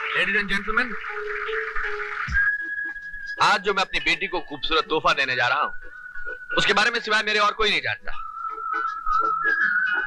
Ladies and gentleman, आज जो मैं अपनी बेटी को खूबसूरत तोहफा देने जा रहा हूं, उसके बारे में सिवाय मेरे और कोई नहीं जानता।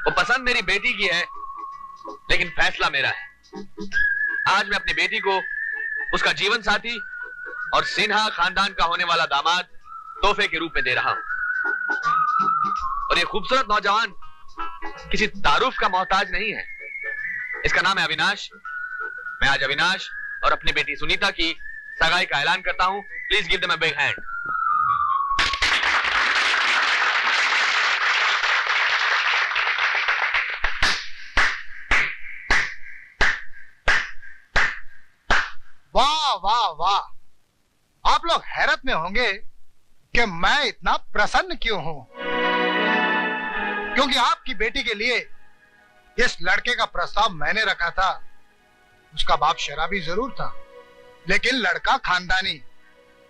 वो पसंद मेरी बेटी की है, लेकिन फैसला मेरा है। आज मैं अपनी बेटी को उसका जीवन साथी और सिन्हा खानदान का होने वाला दामाद तोहफे के रूप में दे रहा हूं। और ये खूबसूरत नौजवान किसी तारुफ का मोहताज नहीं है। इसका नाम है अविनाश। मैं आज अविनाश और अपनी बेटी सुनीता की सगाई का ऐलान करता हूं। Please give them a big hand. वाह वाह वाह, आप लोग हैरत में होंगे कि मैं इतना प्रसन्न क्यों हूं, क्योंकि आपकी बेटी के लिए इस लड़के का प्रस्ताव मैंने रखा था। उसका बाप शराबी जरूर था, लेकिन लड़का खानदानी।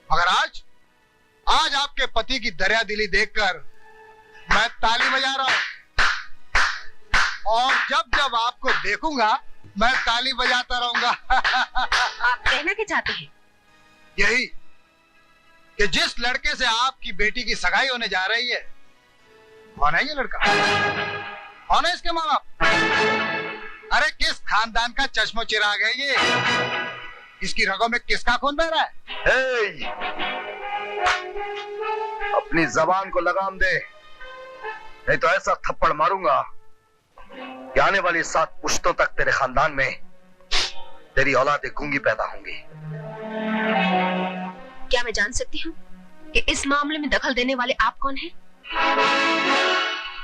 मगर आज आपके पति की दरियादिली देखकर मैं ताली बजा रहा हूं, और जब जब आपको देखूंगा मैं ताली बजाता रहूंगा। आप कहना क्या चाहते हैं? यही कि जिस लड़के से आपकी बेटी की सगाई होने जा रही है, कौन है ये लड़का? कौन है इसके माँ बाप? अरे किस खानदान का चश्मो चिराग है ये? इसकी रगों में किसका खून बह रहा है? अपनी जबान को लगाम दे, नहीं तो ऐसा थप्पड़ मारूंगा कि आने वाली 7 पुश्तों तक तेरे खानदान में तेरी औलादें गूंगी पैदा होंगी। क्या मैं जान सकती हूँ कि इस मामले में दखल देने वाले आप कौन हैं?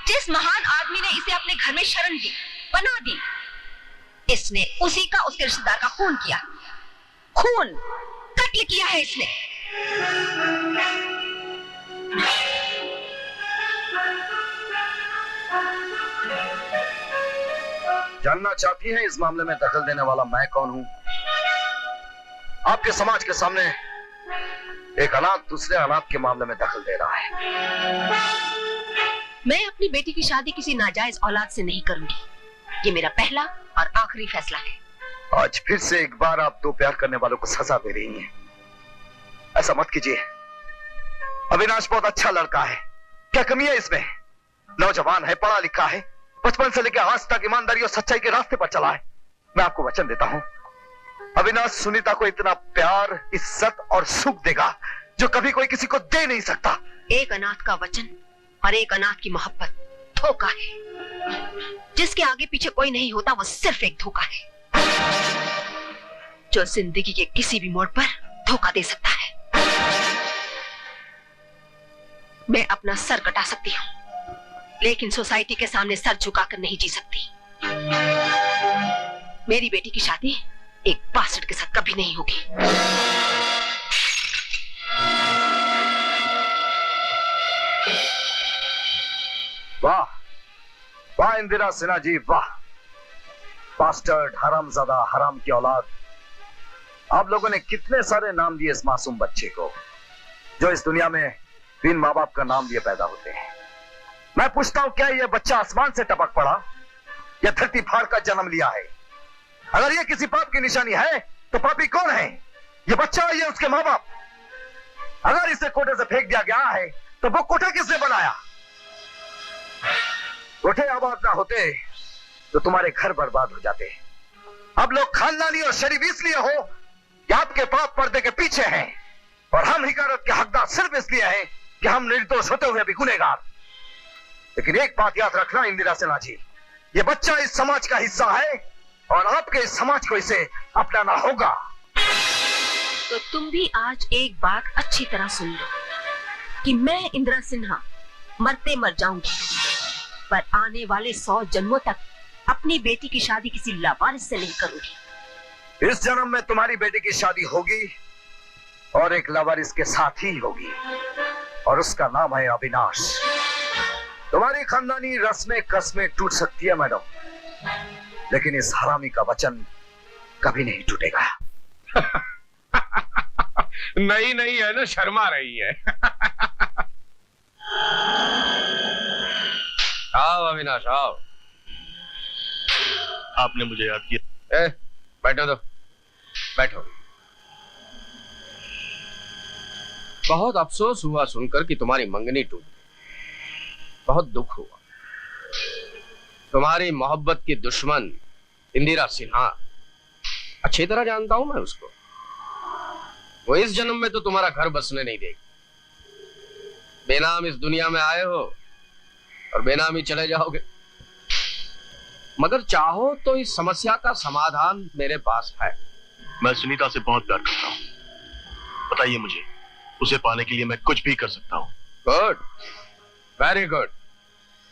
जिस महान आदमी ने इसे अपने घर में शरण दी, पनाह दी, इसने उसी का उसके रिश्तेदार का खून किया। खून कत्ल किया है इसने। जानना चाहती हैं इस मामले में दखल देने वाला मैं कौन हूं? आपके समाज के सामने एक अनाथ दूसरे अनाथ के मामले में दखल दे रहा है। मैं अपनी बेटी की शादी किसी नाजायज औलाद से नहीं करूंगी। ये मेरा पहला और आखिरी फैसला है। आज फिर से एक बार आप 2 प्यार करने वालों को सजा दे रही हैं। ऐसा मत कीजिए। अविनाश बहुत अच्छा लड़का है, क्या कमी है इसमें? नौजवान है, पढ़ा लिखा है, बचपन से लेकर आज तक ईमानदारी और सच्चाई के रास्ते पर चला है। मैं आपको वचन देता हूं, अविनाश सुनीता को इतना प्यार, इज्जत और सुख देगा जो कभी कोई किसी को दे नहीं सकता। एक अनाथ का वचन और एक अनाथ की मोहब्बत धोखा है। जिसके आगे पीछे कोई नहीं होता वो सिर्फ एक धोखा है, जो जिंदगी के किसी भी मोड़ पर धोखा दे सकता है। मैं अपना सर कटा सकती हूँ, लेकिन सोसाइटी के सामने सर झुकाकर नहीं जी सकती। मेरी बेटी की शादी एक बास्टर्ड के साथ कभी नहीं होगी। वाह वाह इंदिरा सिन्हा जी, वाह। बास्टर्ड, हरामजादा, हराम की औलाद। आप लोगों ने कितने सारे नाम दिए इस मासूम बच्चे को, जो इस दुनिया में बिन माँ बाप का नाम लिए पैदा होते हैं। मैं पूछता हूं, क्या यह बच्चा आसमान से टपक पड़ा या धरती फाड़ का जन्म लिया है? अगर यह किसी पाप की निशानी है तो पापी कौन है? यह बच्चा या उसके माँ बाप? अगर इसे कोठे से फेंक दिया गया है तो वो कोठा किसने बनाया? कोठे आबाद ना होते तो तुम्हारे घर बर्बाद हो जाते। अब लोग खानदानी और शरीफ इसलिए हो कि आपके पाप पर्दे के पीछे हैं, और हम हिकारत के हकदार सिर्फ इसलिए हैं कि हम निर्दोष होते हुए भी गुनहगार। लेकिन एक बात याद रखना इंदिरा सिन्हा जी, ये बच्चा इस समाज का हिस्सा है और आपके इस समाज को इसे अपनाना होगा। तो तुम भी आज एक बात अच्छी तरह सुन लो कि मैं इंदिरा सिन्हा मरते मर जाऊंगी, पर आने वाले 100 जन्मों तक अपनी बेटी की शादी किसी लावारिस से नहीं करूंगी। इस जन्म में तुम्हारी बेटी की शादी होगी और एक लावारिस के साथ ही होगी, और उसका नाम है अविनाश। तुम्हारी खानदानी रस्में कस्में टूट सकती है मैडम, लेकिन इस हरामी का वचन कभी नहीं टूटेगा। नहीं नहीं है ना, शर्मा रही है। आओ अविनाश आओ। आपने मुझे याद किया। बैठो तो। बैठो। बहुत अफसोस हुआ सुनकर कि तुम्हारी मंगनी टूट गई। बहुत दुख हुआ। तुम्हारी मोहब्बत की दुश्मन इंदिरा सिन्हा, अच्छी तरह जानता हूं मैं उसको। वो इस जन्म में तो तुम्हारा घर बसने नहीं देगी। बेनाम इस दुनिया में आए हो और बेनाम ही चले जाओगे। मगर चाहो तो इस समस्या का समाधान मेरे पास है। मैं सुनीता से बहुत प्यार करता हूँ, बताइए मुझे, उसे पाने के लिए मैं कुछ भी कर सकता हूँ। Good, very good.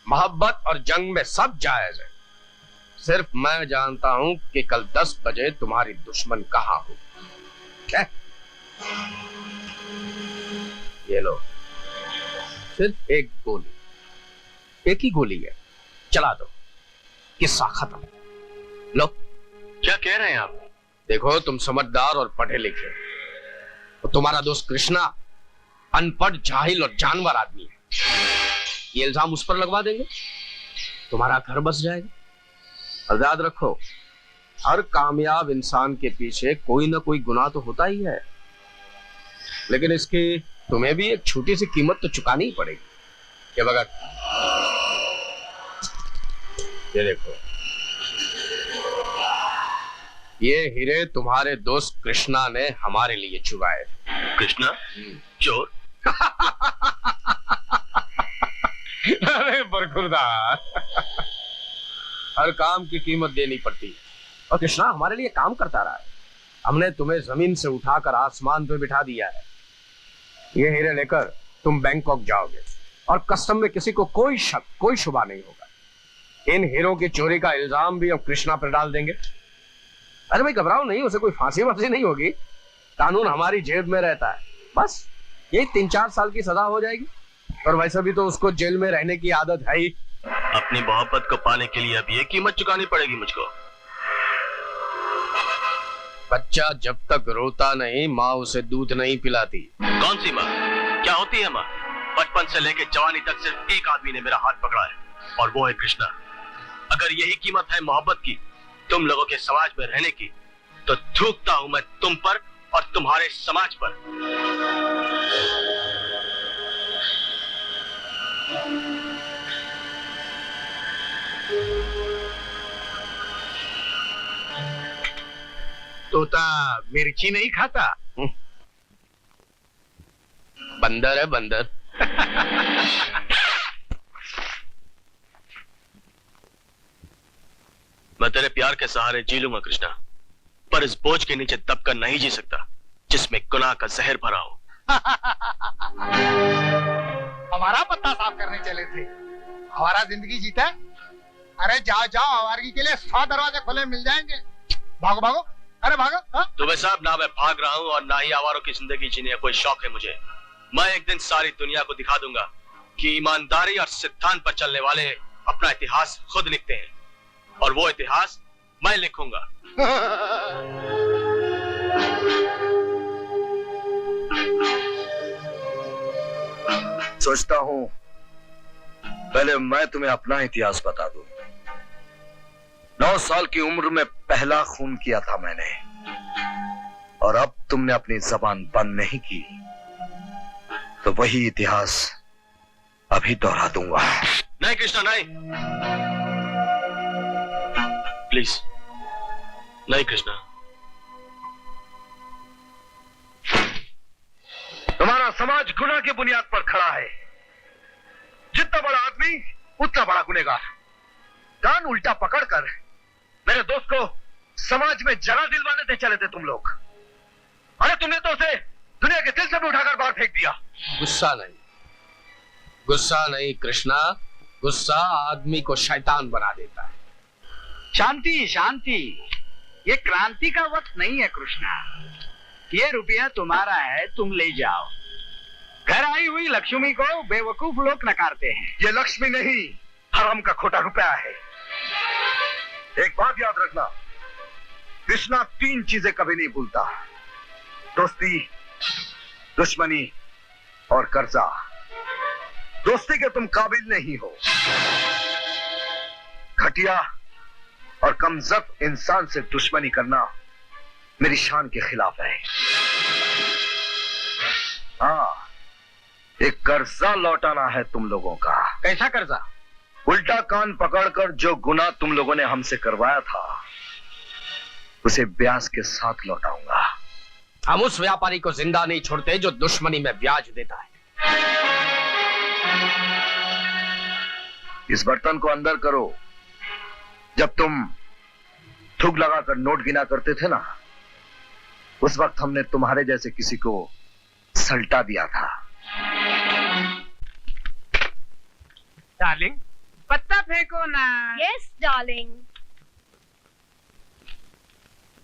मोहब्बत और जंग में सब जायज है। सिर्फ मैं जानता हूं कि कल 10 बजे तुम्हारी दुश्मन कहां हो। ये लो, सिर्फ एक गोली, एक ही गोली है, चला दो, किस्सा खत्म। लो। क्या कह रहे हैं आप? देखो, तुम समझदार और पढ़े लिखे, तो तुम्हारा दोस्त कृष्णा अनपढ़, जाहिल और जानवर आदमी है। ये इल्जाम उस पर लगवा देंगे, तुम्हारा घर बस जाएगा। और याद रखो, हर कामयाब इंसान के पीछे कोई ना कोई गुनाह तो होता ही है, लेकिन इसकी तुम्हें भी एक छोटी सी कीमत तो चुकानी ही पड़ेगी। ये भगत, ये देखो, ये हीरे तुम्हारे दोस्त कृष्णा ने हमारे लिए चुराए। कृष्णा चोर? अरे बरखुरदार, हर काम की कीमत देनी पड़ती है, और कृष्णा हमारे लिए काम करता रहा है। हमने तुम्हें जमीन से उठाकर आसमान पे बिठा दिया है। ये हीरे लेकर तुम बैंकॉक जाओगे और कस्टम में किसी को कोई शक, कोई शुबा नहीं होगा। इन हीरों की चोरी का इल्जाम भी हम कृष्णा पर डाल देंगे। अरे भाई घबराओ नहीं, उसे कोई फांसी वांसी नहीं होगी। कानून हमारी जेब में रहता है। बस यही 3-4 साल की सजा हो जाएगी, और वैसे भी तो उसको जेल में रहने की आदत है ही। अपनी मोहब्बत को पाने के लिए अब ये कीमत चुकानी पड़ेगी मुझको। बच्चा जब तक रोता नहीं, माँ उसे दूध नहीं पिलाती। कौन सी माँ? क्या होती है माँ? बचपन से लेकर जवानी तक सिर्फ एक आदमी ने मेरा हाथ पकड़ा है, और वो है कृष्णा। अगर यही कीमत है मोहब्बत की, तुम लोगों के समाज में रहने की, तो थूकता हूं मैं तुम पर और तुम्हारे समाज पर। तोता मिर्ची नहीं खाता? बंदर है बंदर। मैं तेरे प्यार के सहारे जी लूंगा कृष्णा, पर इस बोझ के नीचे दबकर नहीं जी सकता जिसमें गुनाह का जहर भरा हो। हमारा पत्ता साफ करने चले थे, हमारा जिंदगी जीता है। अरे जाओ जाओ, आवारगी के लिए 100 दरवाजे खुले मिल जाएंगे। भागो भागो, अरे भागो। तुम्हें साहब, ना मैं भाग रहा हूं और ना ही आवारों की जिंदगी जीने का कोई शौक है मुझे। मैं एक दिन सारी दुनिया को दिखा दूंगा कि ईमानदारी और सिद्धांत पर चलने वाले अपना इतिहास खुद लिखते हैं, और वो इतिहास मैं लिखूंगा। सोचता हूं पहले मैं तुम्हें अपना इतिहास बता दूं। 9 साल की उम्र में पहला खून किया था मैंने, और अब तुमने अपनी जबान बंद नहीं की, तो वही इतिहास अभी दोहरा दूंगा। नहीं कृष्णा, नहीं, प्लीज नहीं कृष्णा। तुम्हारा समाज गुनाह की बुनियाद पर खड़ा है। जितना बड़ा आदमी उतना बड़ा गुनहगार। कान उल्टा पकड़कर मेरे दोस्त को समाज में जरा दिलवाने थे चले थे तुम लोग। अरे तुमने तो उसे दुनिया के दिल से भी उठाकर बाहर फेंक दिया। गुस्सा नहीं, गुस्सा नहीं कृष्णा, गुस्सा आदमी को शैतान बना देता है। शांति शांति, ये क्रांति का वक्त नहीं है कृष्णा। ये रुपया तुम्हारा है, तुम ले जाओ। घर आई हुई लक्ष्मी को बेवकूफ लोग नकारते हैं। ये लक्ष्मी नहीं, हराम का खोटा रुपया है। एक बात याद रखना, कृष्णा 3 चीजें कभी नहीं भूलता: दोस्ती, दुश्मनी और कर्जा। दोस्ती के तुम काबिल नहीं हो। घटिया और कमजोर इंसान से दुश्मनी करना मेरी शान के खिलाफ है। हाँ, एक कर्जा लौटाना है तुम लोगों का। कैसा कर्जा? उल्टा कान पकड़कर जो गुनाह तुम लोगों ने हमसे करवाया था उसे ब्याज के साथ लौटाऊंगा। हम उस व्यापारी को जिंदा नहीं छोड़ते जो दुश्मनी में ब्याज देता है। इस बर्तन को अंदर करो। जब तुम थूक लगाकर नोट गिना करते थे ना, उस वक्त हमने तुम्हारे जैसे किसी को सल्टा दिया था। डार्लिंग, पत्ता फेंको ना। Yes darling.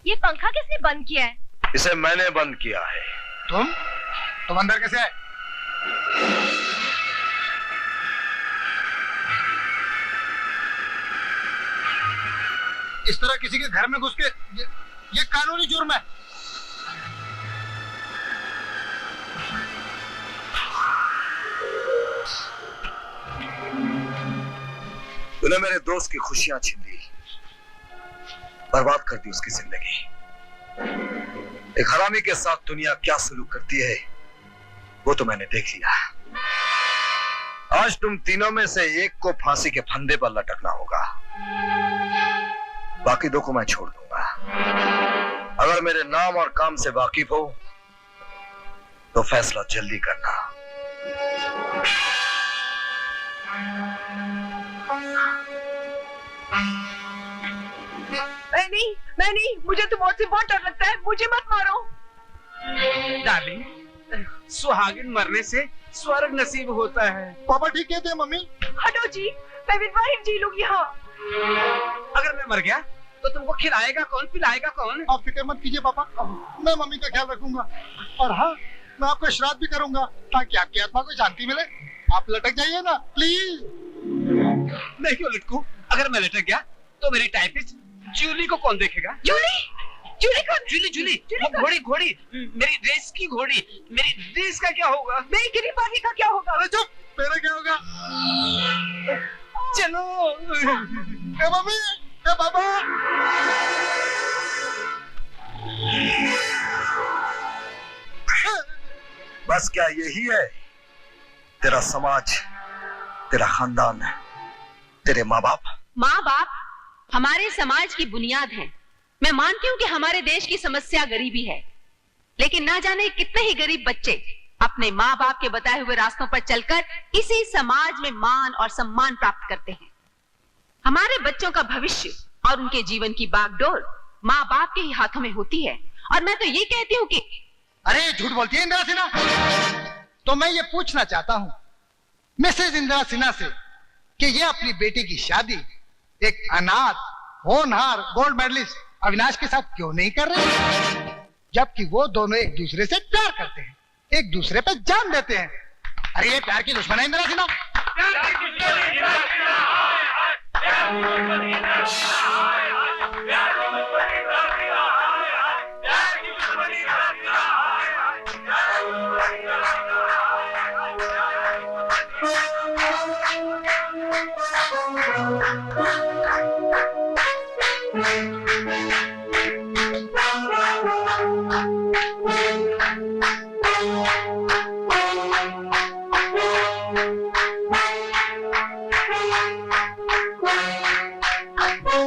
ये पंखा किसने बंद किया है? इसे मैंने बंद किया है। तुम अंदर कैसे आए? इस तरह किसी के घर में घुस के ये कानूनी जुर्म है। तूने मेरे दोस्त की खुशियां छीन ली, बर्बाद कर दी उसकी जिंदगी। एक हरामी के साथ दुनिया क्या सलूक करती है वो तो मैंने देख लिया। आज तुम तीनों में से एक को फांसी के फंदे पर लटकना होगा, बाकी दो को मैं छोड़ दूंगा। अगर मेरे नाम और काम से वाकिफ हो तो फैसला जल्दी करना। मैं नहीं, मुझे तो बहुत डर लगता है, मुझे मत मारो। डार्लिंग, सुहागिन मरने से स्वर्ग नसीब होता है। पापा ठीक कहते हैं मम्मी। हटो जी, मैं विधवाहीन जी लूंगी। यहाँ अगर मैं मर गया तो तुमको खिलाएगा कौन, पिलाएगा कौन? आप फिक्र मत कीजिए पापा, मैं मम्मी का ख्याल रखूंगा। और हाँ, मैं आपको श्राद्ध भी करूंगा ताकि आपकी आत्मा को शांति मिले। आप लटक जाइए ना प्लीज। मैं क्यों लटकूं? अगर मैं लटक गया तो मेरी टाइपिस्ट जूली को कौन देखेगा? जूली कौन? जूली घोड़ी, मेरी रेस की घोड़ी। मेरी रेस का क्या होगा? मेरी गिरीबाजी का क्या होगा? अरे चुप, मेरा क्या होगा? चलो। ए मम्मी, ए पापा। बस क्या यही है? तेरा समाज, तेरा खानदान, तेरे माँ बाप? माँ बाप हमारे समाज की बुनियाद हैं। मैं मानती हूँ कि हमारे देश की समस्या गरीबी है, लेकिन ना जाने कितने ही गरीब बच्चे अपने माँ बाप के बताए हुए रास्तों पर चलकर इसी समाज में मान और सम्मान प्राप्त करते हैं। हमारे बच्चों का भविष्य और उनके जीवन की बागडोर माँ बाप के ही हाथों में होती है। और मैं तो ये कहती हूँ कि अरे झूठ बोलती है इंदिरा सिन्हा। तो मैं ये पूछना चाहता हूँ मिसेज इंदिरा सिन्हा से कि ये अपनी बेटी की शादी एक अनाथ, होनहार गोल्ड मेडलिस्ट अविनाश के साथ क्यों नहीं कर रहे, जबकि वो दोनों एक दूसरे से प्यार करते हैं, एक दूसरे पे जान देते हैं। अरे ये प्यार की दुश्मन है इंदिरा सिन्हा। Thank you.